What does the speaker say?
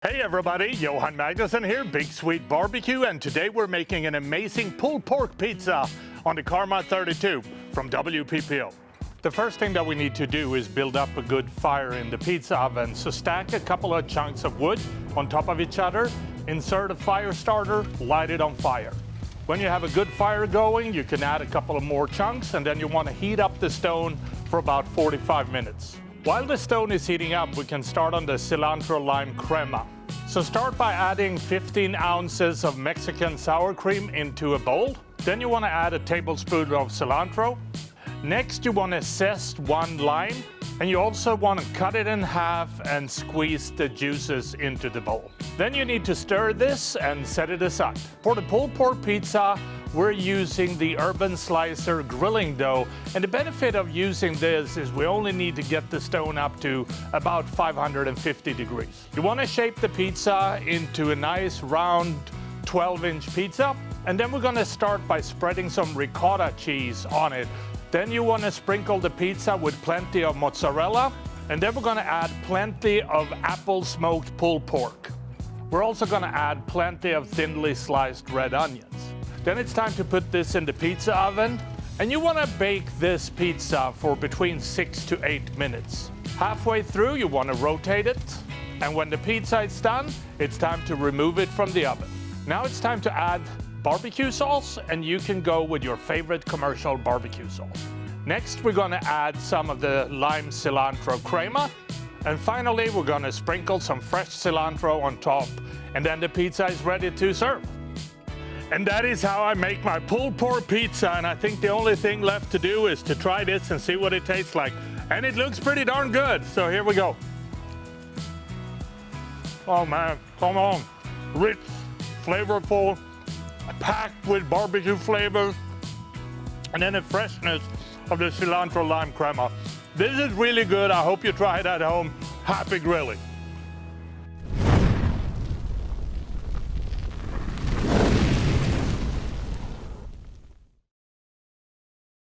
Hey everybody, Johan Magnusson here, Big Swede Barbecue, and today we're making an amazing pulled pork pizza on the Crema 32 from WPPO. The first thing that we need to do is build up a good fire in the pizza oven. So stack a couple of chunks of wood on top of each other, insert a fire starter, light it on fire. When you have a good fire going, you can add a couple of more chunks, and then you want to heat up the stone for about 45 minutes. While the stone is heating up, we can start on the cilantro lime crema. So start by adding 15 ounces of Mexican sour cream into a bowl. Then you want to add a tablespoon of cilantro. Next, you want to zest one lime, and you also want to cut it in half and squeeze the juices into the bowl. Then you need to stir this and set it aside. For the pulled pork pizza, we're using the Urban Slicer grilling dough, and the benefit of using this is we only need to get the stone up to about 550 degrees. You want to shape the pizza into a nice round 12-inch pizza, and then we're going to start by spreading some ricotta cheese on it. Then you want to sprinkle the pizza with plenty of mozzarella, and then we're going to add plenty of apple smoked pulled pork. We're also going to add plenty of thinly sliced red onions. Then it's time to put this in the pizza oven, and you want to bake this pizza for between 6 to 8 minutes. Halfway through, you want to rotate it, and when the pizza is done, it's time to remove it from the oven. Now it's time to add barbecue sauce, and you can go with your favorite commercial barbecue sauce. Next, we're going to add some of the lime cilantro crema, and finally, we're going to sprinkle some fresh cilantro on top, and then the pizza is ready to serve. And that is how I make my pulled pork pizza, and I think the only thing left to do is to try this and see what it tastes like. And it looks pretty darn good, so here we go. Oh man, come on. Rich, flavorful, packed with barbecue flavors, and then the freshness of the cilantro lime crema. This is really good. I hope you try it at home. Happy grilling.